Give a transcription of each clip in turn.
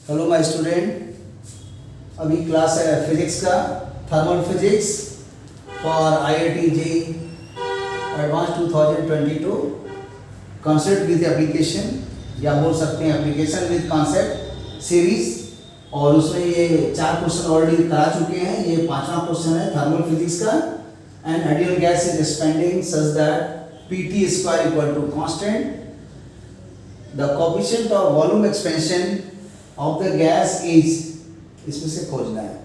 Hello my student, अभी class है physics का, thermal physics for IIT JEE advance 2022 concept with application, या बोल सकते हैं एप्लीकेशन विद कॉन्सेप्ट सीरीज। और उसमें ये 4 क्वेश्चन ऑलरेडी करा चुके हैं। ये 5वां क्वेश्चन है थर्मल फिजिक्स का। An ideal gas is expanding such that PT square equal to constant, the coefficient of volume expansion of the gas is, इसमें से खोजना है।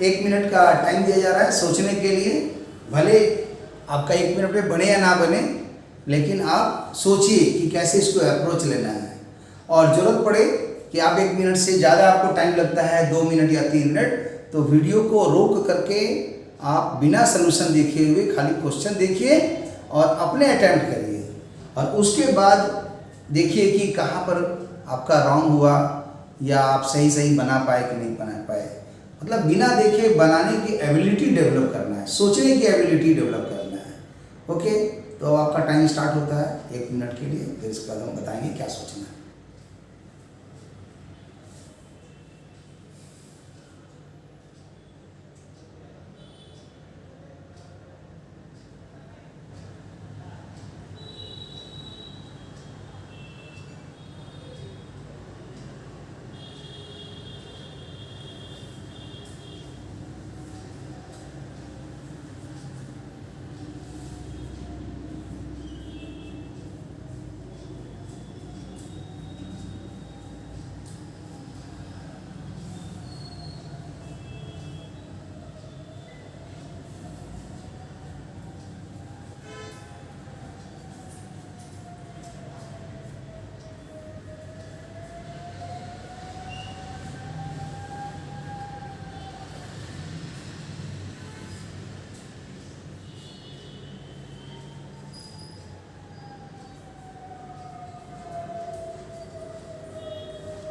1 मिनट का टाइम दिया जा रहा है सोचने के लिए। भले आपका 1 मिनट में बने या ना बने, लेकिन आप सोचिए कि कैसे इसको अप्रोच लेना है। और ज़रूरत पड़े कि आप 1 मिनट से ज़्यादा आपको टाइम लगता है, 2 मिनट या 3 मिनट, तो वीडियो को रोक करके आप बिना सोल्यूशन देखे हुए खाली क्वेश्चन देखिए और अपने अटेम्प्ट करिए। और उसके बाद देखिए कि कहाँ पर आपका रॉन्ग हुआ या आप सही बना पाए कि नहीं बना पाए। मतलब बिना देखे बनाने की एबिलिटी डेवलप करना है, सोचने की एबिलिटी डेवलप करना है। ओके, तो आपका टाइम स्टार्ट होता है 1 मिनट के लिए, फिर इसके बाद हम बताएंगे क्या सोचना है।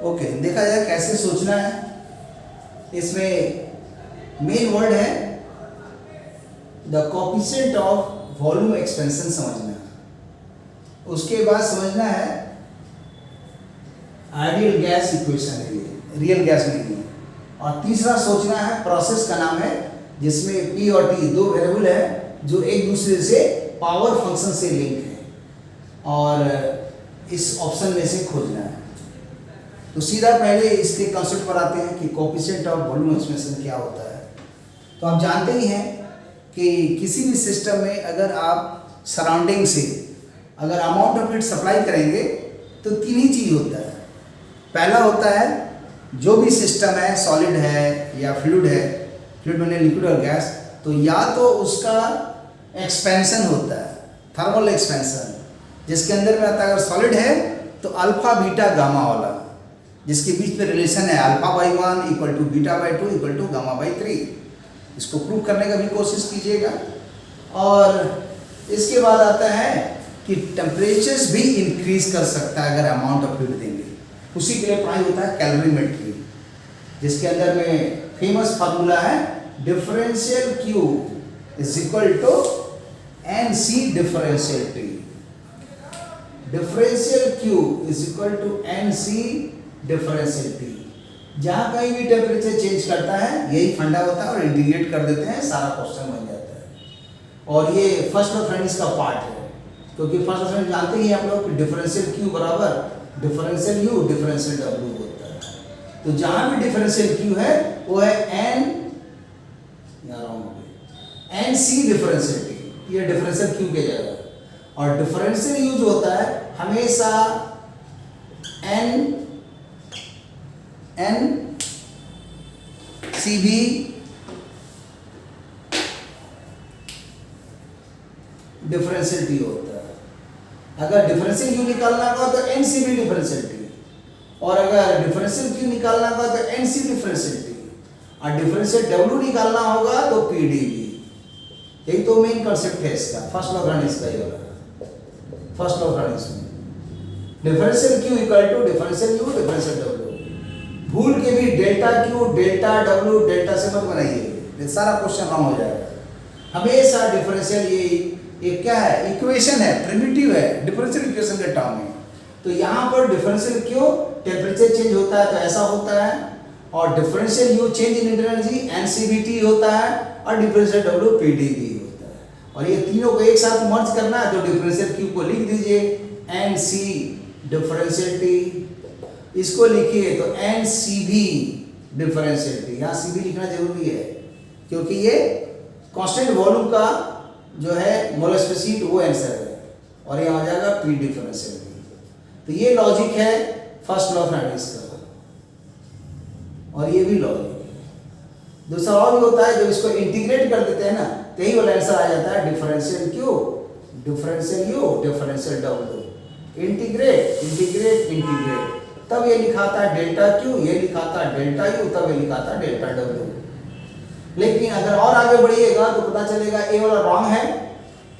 ओके, देखा जाए कैसे सोचना है। इसमें मेन वर्ड है the coefficient of volume expansion समझना है। उसके बाद समझना है आइडियल गैस इक्वेशन है, ये रियल गैस नहीं है। और तीसरा सोचना है प्रोसेस का नाम है जिसमें पी और टी 2 वेरिएबल है जो एक दूसरे से पावर फंक्शन से लिंक है, और इस ऑप्शन में से खोजना है। तो सीधा पहले इसके कंसेप्ट पर आते हैं कि कोएफिशिएंट ऑफ वॉल्यूम एक्सपेंशन क्या होता है। तो आप जानते ही हैं कि किसी भी सिस्टम में अगर आप सराउंडिंग से अगर अमाउंट ऑफ हीट सप्लाई करेंगे तो 3 ही चीज़ होता है। पहला होता है जो भी सिस्टम है, सॉलिड है या फ्लूइड है, फ्लूइड मैंने लिक्विड और गैस, तो या तो उसका एक्सपेंशन होता है, थर्मल एक्सपेंशन, जिसके अंदर में आता है अगर सॉलिड है तो अल्फा बीटा गामा वाला, जिसके बीच में रिलेशन है α/1 इक्वल टू β/2 इक्वल टू γ/3। इसको प्रूव करने का भी कोशिश कीजिएगा। और इसके बाद आता है कि टेम्परेचर्स भी इंक्रीज कर सकता है अगर अमाउंट ऑफ हीट देंगे। उसी के लिए पढ़ाई होता है कैलोरीमेट्री, जिसके अंदर में फेमस फार्मूला है differential Q is equal to NC differential T। Differential Q is equal to NC differential T। जहाँ कहीं भी टेम्परेचर चेंज करता है यही फंडा होता है, और इंटीग्रेट कर देते हैं, सारा क्वेश्चन बन जाता है। और ये फर्स्ट रेफरेंस का पार्ट है, क्योंकि फर्स्ट रेफरेंस जानते ही आप लोग कि डिफरेंशियल Q बराबर डिफरेंशियल U डिफरेंशियल W होता है। तो जहाँ भी डिफरेंशियल Q है वो है NC डिफरेंशियल T, ये डिफरेंशियल Q के जगह। और डिफरेंशियल U जो होता है हमेशा NCB डिफरेंशियल T होता है। अगर डिफरेंशियल U निकालना होगा तो NCB डिफरेंशियल T, और अगर डिफरेंशियल Q निकालना होगा तो NC डिफरेंशियल T, और डिफरेंशियल W निकालना होगा तो PdV। यही तो मेन कंसेप्ट है इसका, फर्स्ट लॉ ऑफ इसका ये होगा। फर्स्ट लॉ ऑफ इसमें differential Q equal to differential U differential W। भूल के भी delta Q delta W delta से मत बनाइए, सारा क्वेश्चन रॉन्ग हो जाएगा। हमेशा डिफरेंशियल ये क्या है, इक्वेशन है, प्रिमिटिव है डिफरेंशियल इक्वेशन के टर्म में। तो यहाँ पर डिफरेंशियल क्यू टेम्परेचर चेंज होता है तो ऐसा होता है, और differential you change in energy NCBT होता है, और डिफरेंशियल डब्ल्यू पीडीवी होता है। और ये तीनों को एक साथ मर्ज करना है तो डिफरेंशियल क्यू को लिख दीजिए एन सी डिफरेंशियल टी, इसको लिखिए तो N C B differential T. यहाँ सी बी लिखना जरूरी है क्योंकि ये कांस्टेंट वॉल्यूम का जो है मोलर स्पेसिफिक वो आंसर है, और ये आ जाएगा पी डिफरेंशियल टी। तो ये लॉजिक है फर्स्ट लॉ ऑफ रेडियस का, और ये भी लॉजिक है। दूसरा और भी होता है जब इसको इंटीग्रेट कर देते हैं ना तो यही वाला आंसर आ जाता है differential Q differential you differential W, integrate integrate integrate, तब ये लिखा था डेल्टा क्यू, ये लिखा था डेल्टा यू, तब ये लिखा था डेल्टा डब्ल्यू। लेकिन अगर और आगे बढ़िएगा तो पता चलेगा ए वाला रॉन्ग है,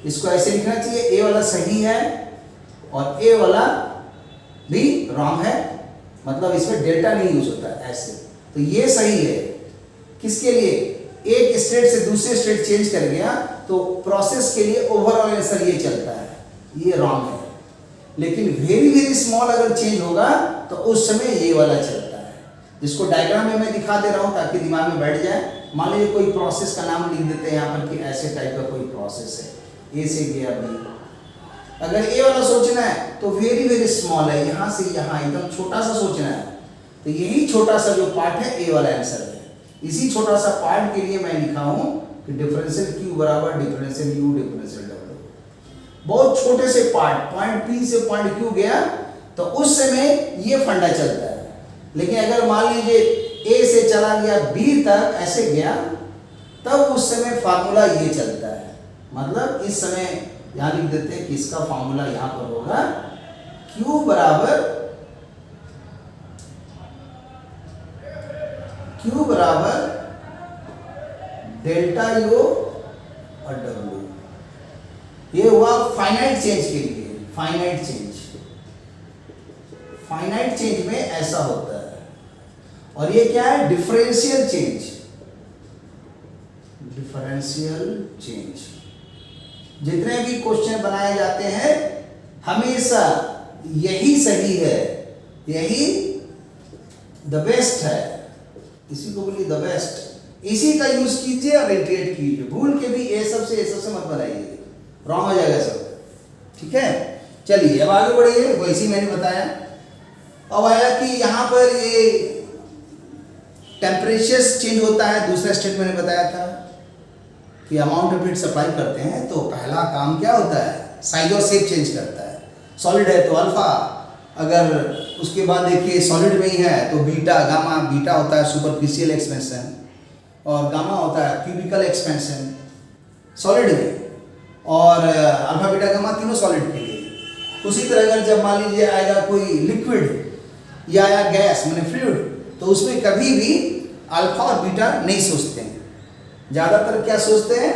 इसको ऐसे लिखना चाहिए, ए वाला सही है और ए वाला भी रॉन्ग है, मतलब इसमें डेल्टा नहीं यूज होता है ऐसे। तो ये सही है किसके लिए, एक स्टेट से दूसरे स्टेट चेंज कर गया तो प्रोसेस के लिए ओवरऑल आंसर ये चलता है, ये रॉन्ग है। लेकिन वेरी वेरी स्मॉल अगर चेंज होगा तो उस समय ये वाला चलता है, जिसको डायग्राम में मैं दिखा दे रहा हूं ताकि दिमाग में बैठ जाए। मान लीजिए कोई प्रोसेस का नाम लिख देते हैं यहाँ पर कि ऐसे टाइप का कोई प्रोसेस है, ए से गया बी। अगर ए वाला सोचना है तो वेरी वेरी स्मॉल है, यहाँ से यहाँ एकदम छोटा सा सोचना है, तो यही छोटा सा जो पार्ट है ए वाला आंसर है। इसी छोटा सा पार्ट के लिए मैं लिखा हूँ कि डिफरेंशियल क्यू बराबर डिफरेंशियल यू डिफरेंशियल डब्ल्यू। बहुत छोटे से पार्ट, पॉइंट पी से पॉइंट क्यू गया तो उस समय ये फंडा चलता है। लेकिन अगर मान लीजिए ए से चला गया बी तक ऐसे गया, तब उस समय फार्मूला ये चलता है। मतलब इस समय यहाँ लिख देते हैं कि इसका फार्मूला यहाँ पर होगा Q बराबर डेल्टा यू और डब्ल्यू। ये हुआ फाइनाइट चेंज के लिए, फाइनाइट चेंज। फाइनाइट चेंज में ऐसा होता है। और ये क्या है, डिफरेंशियल चेंज। डिफरेंशियल चेंज जितने भी क्वेश्चन बनाए जाते हैं हमेशा यही सही है, यही द बेस्ट है, इसी को बोलिए द बेस्ट। इसी का यूज कीजिए और इंटीग्रेट कीजिए, भूल के भी ये सब से मत बनाइए, रॉन्ग हो जाएगा सब। ठीक है, चलिए अब आगे बढ़िए। वैसे मैंने बताया, अब आया कि यहाँ पर ये टेम्परेचर चेंज होता है। दूसरा स्टेट मैंने बताया था कि अमाउंट ऑफ हीट सप्लाई करते हैं तो पहला काम क्या होता है, साइज और शेप चेंज करता है। सॉलिड है तो अल्फा, अगर उसके बाद देखिए सॉलिड में ही है तो बीटा गामा। बीटा होता है सुपरफिशियल एक्सपेंशन और गामा होता है क्यूबिकल एक्सपेंशन सॉलिड में, और अल्फा बीटा गामा तीनों सॉलिड के लिए। उसी तरह अगर जब मान लीजिए आएगा कोई लिक्विड या आया गैस मैंने फ्लूइड, तो उसमें कभी भी अल्फा और बीटा नहीं सोचते हैं, ज़्यादातर क्या सोचते हैं,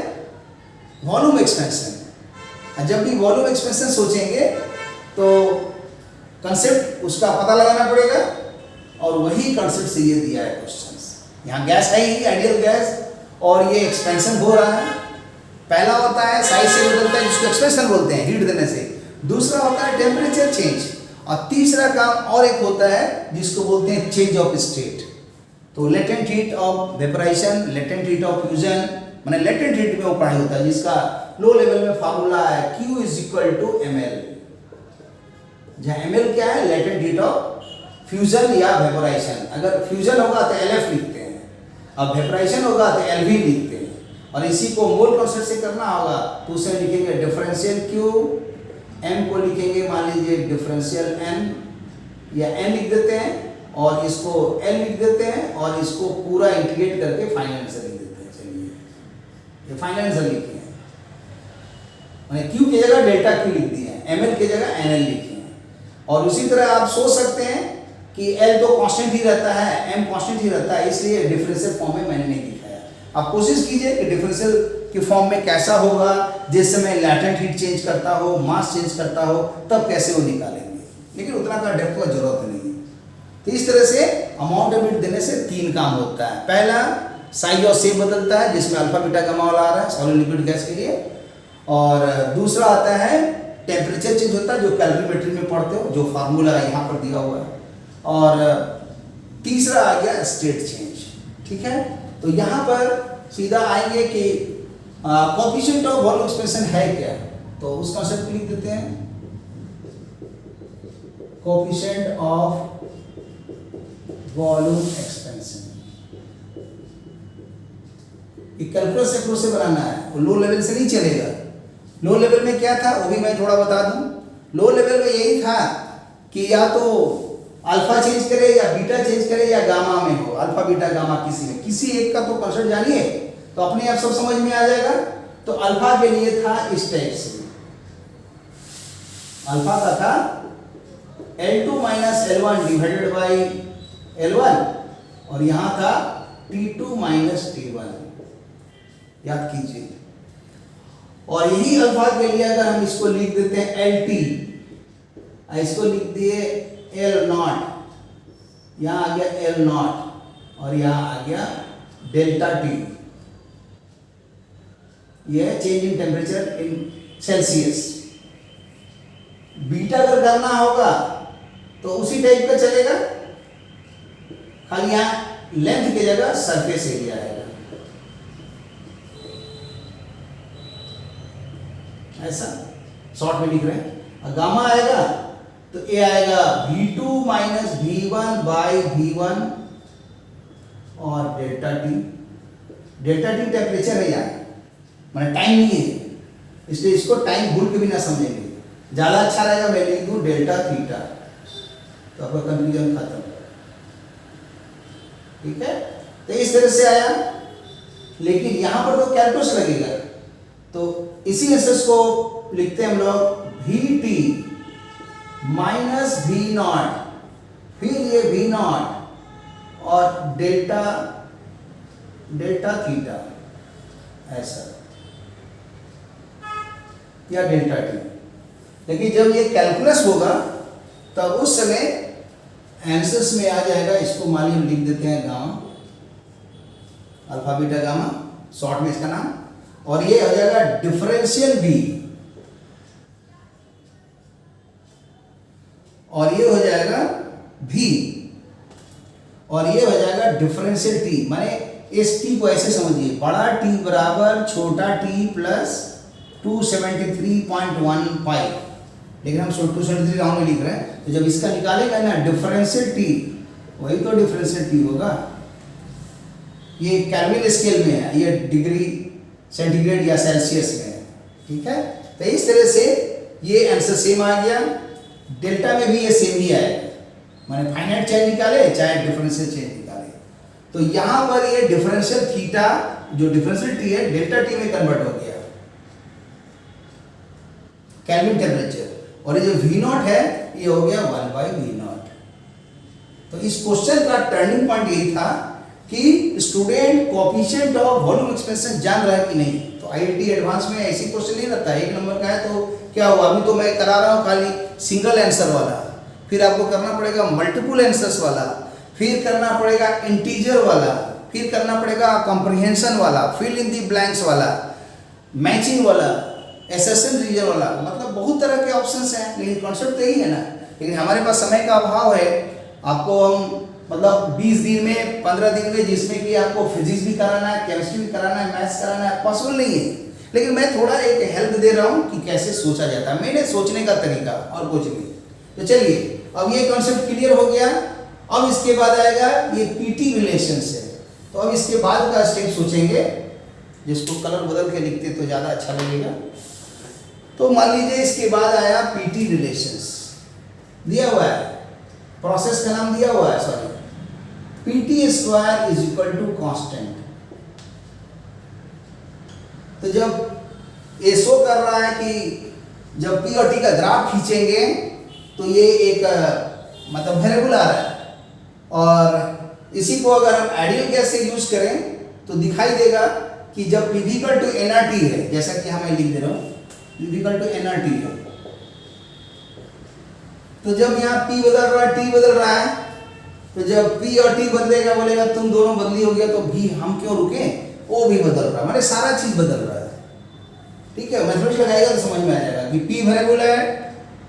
वॉल्यूम एक्सपेंशन। जब भी वॉल्यूम एक्सपेंशन सोचेंगे तो कंसेप्ट उसका पता लगाना पड़ेगा, और वही कंसेप्ट से ये दिया है क्वेश्चंस। यहाँ गैस है ही आइडियल गैस, और ये एक्सपेंशन हो रहा है। पहला होता है साइज से बदलता है जिसको एक्सपेंशन बोलते हैं हीट देने से, दूसरा होता है टेम्परेचर चेंज, और तीसरा काम और एक होता है जिसको बोलते हैं चेंज ऑफ स्टेट। तो latent heat of vaporisation, latent heat of fusion, माने लेटेंट हीट में वो पढ़ाई होता है जिसका लो लेवल में फार्मूला है Q = ml, जहाँ ml क्या है, लेटेंट हीट ऑफ फ्यूजन या वेपराइजेशन। अगर फ्यूजन होगा तो LF लिखते हैं, अब वेपराइजेशन होगा तो LV लिखते हैं। और इसी को मोल कॉन्सेप्ट से करना होगा तो उसे लिखेंगे डिफरेंशियल Q, M को लिखेंगे मान लीजिए डिफरेंशियल N, या N लिख देते हैं और इसको L लिख देते हैं, और इसको पूरा इंटीग्रेट करके फाइनल आंसर लिख देते हैं। चलिए ये फाइनल आंसर लिखे हैं, मैंने Q की जगह डेल्टा Q लिख दिए हैं, ML की जगह NL लिखे हैं। और उसी तरह आप सोच सकते हैं कि L तो कांस्टेंट ही रहता है, M कांस्टेंट ही रहता है, इसलिए डिफरेंशियल फॉर्म में मैंने नहीं दिखाया। आप कोशिश कीजिए कि डिफरेंशियल के फॉर्म में कैसा होगा, जिस समय लैटेंट हीट चेंज करता हो, मास चेंज करता हो, तब कैसे वो निकालेंगे। लेकिन उतना का डेप्थ का जरूरत नहीं है। तो इस तरह से अमाउंट ऑफ हीट देने से तीन काम होता है। पहला साइज और शेप बदलता है जिसमें अल्फा बीटा गामा वाला आ रहा है सॉलिड लिक्विड गैस के लिए, और दूसरा आता है टेम्परेचर चेंज होता है जो कैलोरीमेट्री में पढ़ते हो, जो फार्मूला यहाँ पर दिया हुआ है। और तीसरा आ गया स्टेट चेंज। ठीक है, तो यहाँ पर सीधा आएंगे कि कोएफिशिएंट ऑफ वॉल्यूम एक्सपेंशन है क्या, तो उस कॉन्सेप्ट को लिख देते हैं, coefficient of volume expansion. Calculus approach से बनाना है, वो लो लेवल से नहीं चलेगा। लो लेवल में क्या था वो भी मैं थोड़ा बता दूं। लो लेवल में यही था कि या तो अल्फा चेंज करे या बीटा चेंज करे या गामा में हो, अल्फा बीटा गामा किसी एक का तो कंसेप्ट जानिए तो अपने आप सब समझ में आ जाएगा। तो अल्फा के लिए था इस टाइप से, अल्फा का था L2 minus L1 divided by L1 और यहां था T2 माइनस T1, याद कीजिए। और यही अल्फा के लिए अगर हम इसको लिख देते हैं LT, इसको लिख दिए L0, यहां आ गया L0 और यहां आ गया डेल्टा T। यह change in temperature in Celsius. Beta अगर करना होगा तो उसी टाइप का चलेगा, खाली यहां लेंथ की जगह सरफेस एरिया आएगा, ऐसा शॉर्ट में लिख रहे हैं। और गामा आएगा तो ये आएगा V2 minus V1 by V1 और delta T। Delta T temperature है यहाँ, मैंने टाइम नहीं है, इसलिए इसको टाइम भूल के भी ना समझेंगे, ज़्यादा अच्छा रहेगा मैं लिख दूँ डेल्टा थीटा, तो आपका कंफ्यूजन खत्म। ठीक है, तो इस तरह से आया। लेकिन यहाँ पर तो कैलकुलस लगेगा, तो इसी एसएस को लिखते हैं हम लोग VT माइनस V0, फिर ये V0 और डेल्टा थीटा, ऐसा, या डेल्टा T। लेकिन जब ये कैलकुलस होगा तब उस समय आंसर्स में आ जाएगा, इसको मान लीजिए लिख देते हैं gamma, alpha beta gamma short में इसका नाम, और ये हो जाएगा डिफरेंशियल V, और ये हो जाएगा V, और ये हो जाएगा डिफरेंशियल T। माने इस T को ऐसे समझिए, बड़ा T बराबर छोटा T प्लस 273.15, लेकिन हम 273 राउंड में लिख रहे हैं, तो जब इसका निकालेगा ना डिफरेंशियल T, वही तो डिफरेंशियल T होगा। ये केल्विन स्केल में है, ये डिग्री सेंटीग्रेड या सेल्सियस में है। ठीक है, तो इस तरह से ये आंसर सेम आ गया। डेल्टा में भी ये सेम ही आएगा, माने फाइनाइट चेंज निकाले चाहे डिफरेंशियल चेंज निकाले। तो यहाँ पर ये डिफरेंशियल थीटा जो डिफरेंशियल T है डेल्टा T में कन्वर्ट हो गया केल्विन टेम्परेचर, और ये जो V0 है ये हो गया 1/V0। तो इस क्वेश्चन का टर्निंग पॉइंट यही था कि student coefficient of volume expansion जान रहा है कि नहीं। तो आईआईटी एडवांस में ऐसी क्वेश्चन नहीं रहता है, 1 नंबर का है तो क्या हुआ, अभी तो मैं करा रहा हूँ खाली सिंगल आंसर वाला, फिर आपको करना पड़ेगा मल्टीपल आंसर्स वाला, फिर करना पड़ेगा इंटीजर वाला, फिर करना पड़ेगा कॉम्प्रिहेंशन वाला, फिल इन दी ब्लैंक्स वाला, मैचिंग वाला, एसेशन रीजन वाला, मतलब बहुत तरह के ऑप्शंस हैं। लेकिन कॉन्सेप्ट तो यही है ना, लेकिन हमारे पास समय का अभाव है। आपको हम मतलब 20 दिन में 15 दिन में जिसमें कि आपको फिजिक्स भी कराना है, केमिस्ट्री भी कराना है, मैथ्स कराना है, पॉसिबल नहीं है। लेकिन मैं थोड़ा एक हेल्प दे रहा हूँ कि कैसे सोचा जाता है, मेरे सोचने का तरीका, और कुछ नहीं। तो चलिए, अब ये कॉन्सेप्ट क्लियर हो गया। अब इसके बाद आएगा ये पीटी रिलेशंस है। तो अब इसके बाद का स्टेप सोचेंगे, जिसको कलर बदल के लिखते तो ज़्यादा अच्छा लगेगा। तो मान लीजिए इसके बाद आया पीटी रिलेशंस, दिया हुआ है, प्रोसेस का नाम दिया हुआ है, sorry, PT square is equal to constant. तो जब ये शो कर रहा है कि जब पी और टी का ग्राफ खींचेंगे तो ये एक मतलब वेरिएबल आ रहा है, और इसी को अगर हम आइडियल गैस से यूज करें तो दिखाई देगा कि जब P इक्वल टू nRT है, जैसा कि हमें लिख दे रहा हूँ, P इक्वल टू nRT है, तो जब यहाँ P बदल रहा है, T बदल रहा है, तो जब P और T बदलेगा, बोलेगा तुम दोनों बदली हो गया, तो भी हम क्यों रुके, O भी बदल रहा है, मतलब सारा चीज बदल रहा है। ठीक है, मैथमेटिक्स लगाएगा तो समझ में आ जाएगा। कि P वेरिएबल है,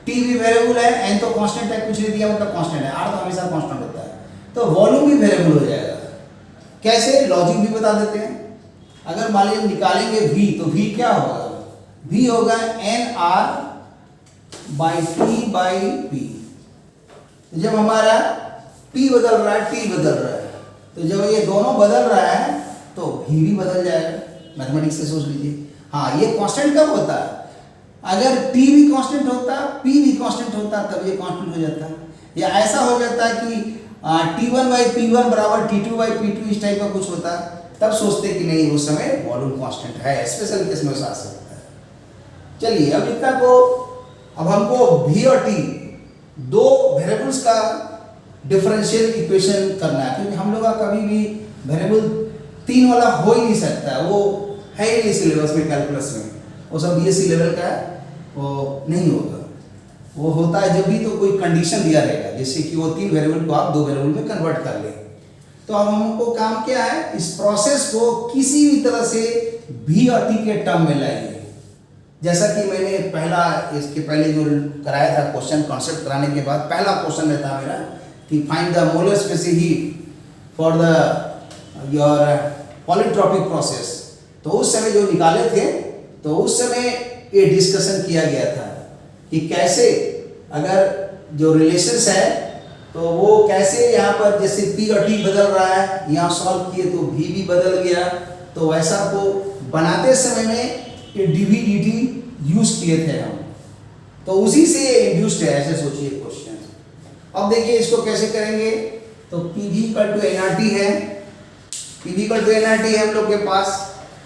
T भी वेरिएबल है, N तो कांस्टेंट है, कुछ नहीं दिया मतलब कांस्टेंट है, R तो हमेशा कांस्टेंट होता है, तो वॉल्यूम भी वेरिएबल हो जाएगा। कैसे, लॉजिक भी बता देते हैं। अगर मान लीजिए निकालेंगे V, तो V क्या होगा, V होगा NR by T by P। जब हमारा P बदल रहा है, T बदल रहा है, तो जब ये दोनों बदल रहा है तो V भी बदल जाएगा। मैथमेटिक्स से सोच लीजिए। हाँ, ये कांस्टेंट कब होता है, अगर T भी कांस्टेंट होता, P भी कांस्टेंट होता, तब ये कांस्टेंट हो जाता है। या ऐसा हो जाता है कि T1 बाई P1 बराबर T2 बाई P2, इस टाइप का कुछ होता, तब सोचते कि नहीं उस समय वॉल्यूम कांस्टेंट है, स्पेशल केस में आ सकता है। चलिए अब इतना को, अब हमको V और T दो वेरिएबल्स का डिफरेंशियल इक्वेशन करना है, क्योंकि हम लोग का कभी भी वेरिएबल 3 वाला हो ही नहीं सकता है, वो है ही नहीं सिलेबस में, कैलकुलस में, वो सब बीएससी लेवल का है, वो नहीं होगा। वो होता है जब भी तो कोई कंडीशन दिया रहेगा, जैसे कि वो 3 वेरिएबल को आप 2 वेरिएबल में कन्वर्ट कर लें। तो अब हमको काम क्या है, इस प्रोसेस को किसी भी तरह से V और T के टर्म में लाइए। जैसा कि मैंने पहला, इसके पहले जो कराया था क्वेश्चन, कॉन्सेप्ट कराने के बाद पहला क्वेश्चन रहता मेरा कि find the molar specific for the your polytropic process. तो उस समय जो निकाले थे, तो उस समय ये डिस्कशन किया गया था कि कैसे अगर जो रिलेशंस है तो वो कैसे यहाँ पर जैसे P और T बदल रहा है, यहाँ सॉल्व किए तो V भी बदल गया, तो वैसा को बनाते समय में ये dV/dt यूज किए थे हम, तो उसी से इंड्यूस्ड है, ऐसे सोचिए क्वेश्चन। अब देखिए इसको कैसे करेंगे, तो PV इक्वल टू nRT है, PV इक्वल टू nRT है हम लोग के पास,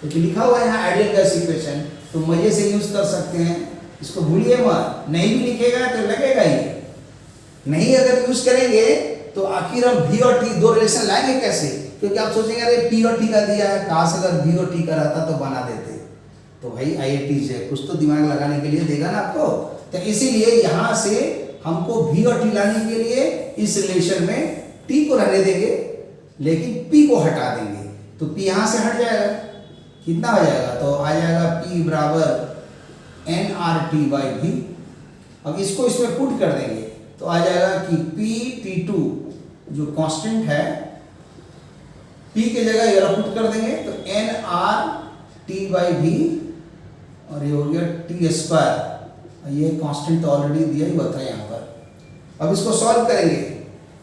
तो लिखा हुआ है यहाँ आइडियल गैस इक्वेशन, तो मजे से यूज कर सकते हैं, इसको भूलिए मत। नहीं भी लिखेगा तो लगेगा ही, नहीं अगर यूज करेंगे तो आखिर हम V और T दो रिलेशन लाएंगे कैसे, क्योंकि आप सोचेंगे अरे P और T का दिया है, काश अगर V और T का रहता तो बना देते। तो भाई IIT से कुछ तो दिमाग लगाने के लिए देगा ना आपको, तो इसीलिए यहाँ से हमको V और T लाने के लिए इस रिलेशन में T को रहने देंगे, लेकिन P को हटा देंगे, तो P यहाँ से हट जाएगा, कितना हो जाएगा, तो आ जाएगा P बराबर nRT बाई V। अब इसको इसमें पुट कर देंगे तो आ जाएगा कि P/T2 जो कांस्टेंट है, P के जगह ये वाला पुट कर देंगे तो nRT बाई V, और ये हो गया T स्क्वायर, ये कांस्टेंट तो ऑलरेडी दिया ही हुआ था यहाँ पर। अब इसको सॉल्व करेंगे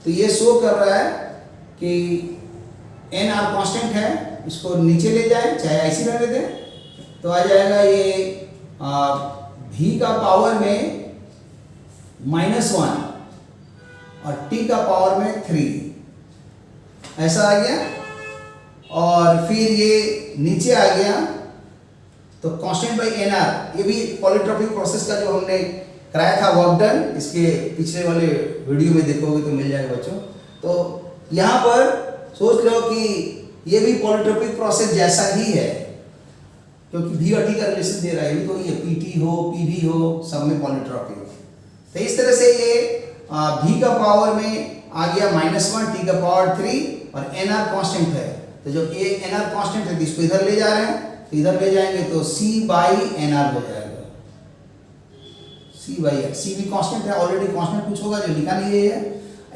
तो ये शो कर रहा है कि nR कांस्टेंट है, इसको नीचे ले जाए चाहे ऐसे रहने दें, तो आ जाएगा ये V का पावर में -1 और T का पावर में 3, ऐसा आ गया। और फिर ये नीचे आ गया तो कांस्टेंट बाई nR, ये भी पॉलीट्रॉपिक प्रोसेस का जो हमने कराया था वर्क डन, इसके पिछले वाले वीडियो में देखोगे तो मिल जाएगा बच्चों। तो यहाँ पर सोच लो कि ये भी पॉलीट्रॉपिक प्रोसेस जैसा ही है, क्योंकि V और T का रिलेशन दे रहा है, तो ये PT हो PV हो सब में पॉलीट्रॉपिक। तो इस तरह से ये V का पावर में आ गया -1, T का पावर 3 और nR कांस्टेंट है, तो जब ये nR कांस्टेंट है तो इसको इधर ले जा रहे हैं, तो इधर ले जाएंगे तो C/nR हो जाएगा, C भी कांस्टेंट है, ऑलरेडी कांस्टेंट कुछ होगा जो लिखा नहीं है,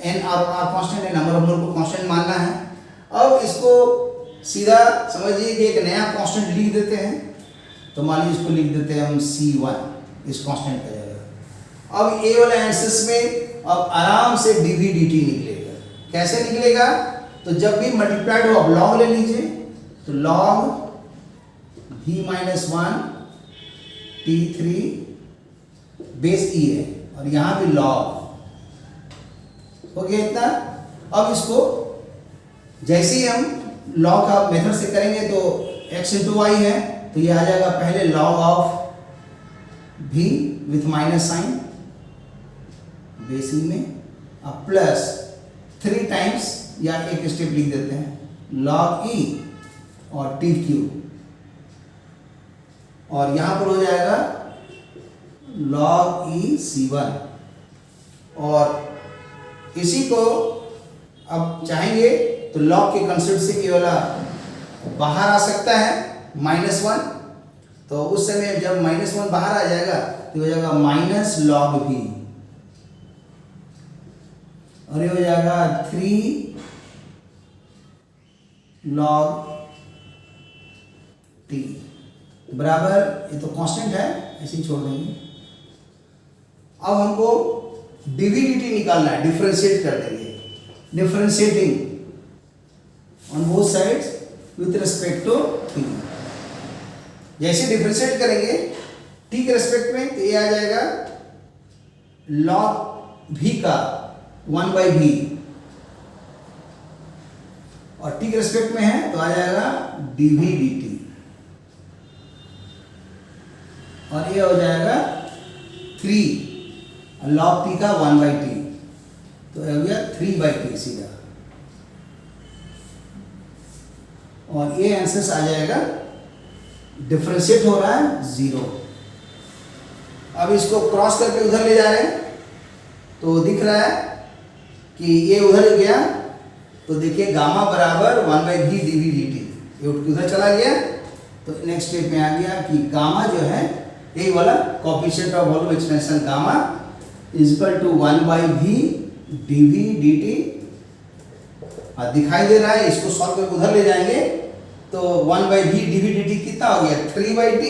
nR और R कांस्टेंट है, नंबर ऑफ मोल को कांस्टेंट मानना है। अब इसको सीधा समझिए कि एक नया कांस्टेंट लिख देते हैं, तो मान लीजिए इसको लिख देते हैं हम C1, इस कांस्टेंट का जगह। अब ए वाले आंसर्स में अब आराम से dV/dt निकलेगा। कैसे निकलेगा, तो जब भी मल्टीप्लाइड हो, अब लॉग ले लीजिए, तो log V-1 T3 base E है, और यहाँ भी लॉग हो गया इतना। अब इसको जैसे ही हम लॉग का मेथड से करेंगे तो x इंटू वाई है, तो ये आ जाएगा पहले log of V with minus sign base E में, अब प्लस 3 टाइम्स या एक स्टेप लिख देते हैं लॉग E और TQ, और यहां पर हो जाएगा log E C1, और इसी को अब चाहेंगे तो log के कंसेप्ट से ये वाला बाहर आ सकता है -1, तो उस समय जब -1 बाहर आ जाएगा तो हो जाएगा माइनस लॉग भी, और ये हो जाएगा 3 log t बराबर, ये तो कांस्टेंट है ऐसे ही छोड़ देंगे। अब हमको डिविडिटी निकालना है, डिफरेंशिएट कर देंगे, differentiating on both sides with respect to t। जैसे डिफरेंशिएट करेंगे t के रिस्पेक्ट में तो ये आ जाएगा log v का 1/v, और t के रिस्पेक्ट में है तो आ जाएगा dv dt, और ये हो जाएगा 3 log t का 1/t, तो हो गया 3/t सीधा, और ये आंसर आ जाएगा, डिफरेंशिएट हो रहा है 0। अब इसको क्रॉस करके उधर ले जा रहे हैं तो दिख रहा है कि ये उधर गया, तो देखिए गामा बराबर 1/v dv dt, ये उधर चला गया। तो नेक्स्ट स्टेप में आ गया कि गामा जो है यही वाला coefficient of volume expansion gamma is equal to 1/v dv dt, दिखाई दे रहा है। इसको सॉल्व करके उधर ले जाएंगे तो 1/v dv dt कितना हो गया 3/t,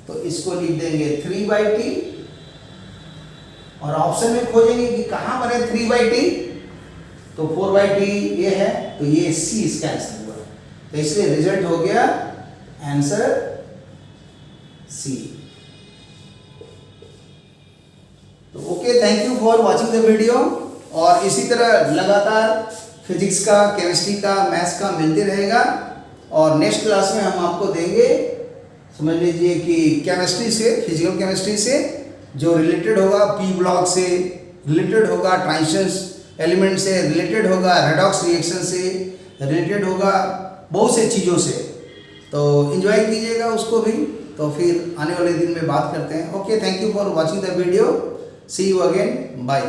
तो इसको लिख देंगे 3/t, और ऑप्शन में खोजेंगे कि कहाँ पर है 3/t, तो 4/t ये है, तो ये c इसका आंसर हुआ, तो इसलिए रिजल्ट हो गया आंसर c। तो okay, thank you for watching the video, और इसी तरह लगातार फिजिक्स का, केमिस्ट्री का, मैथ्स का मिलते रहेगा, और नेक्स्ट क्लास में हम आपको देंगे, समझ लीजिए कि केमिस्ट्री से, फिजिकल केमिस्ट्री से जो रिलेटेड होगा, पी ब्लॉक से रिलेटेड होगा, ट्रांजिशन एलिमेंट से रिलेटेड होगा, रेडॉक्स रिएक्शन से रिलेटेड होगा, बहुत से चीज़ों से। तो एंजॉय कीजिएगा उसको भी, तो फिर आने वाले दिन में बात करते हैं। Okay, thank you for watching the video, see you again, bye.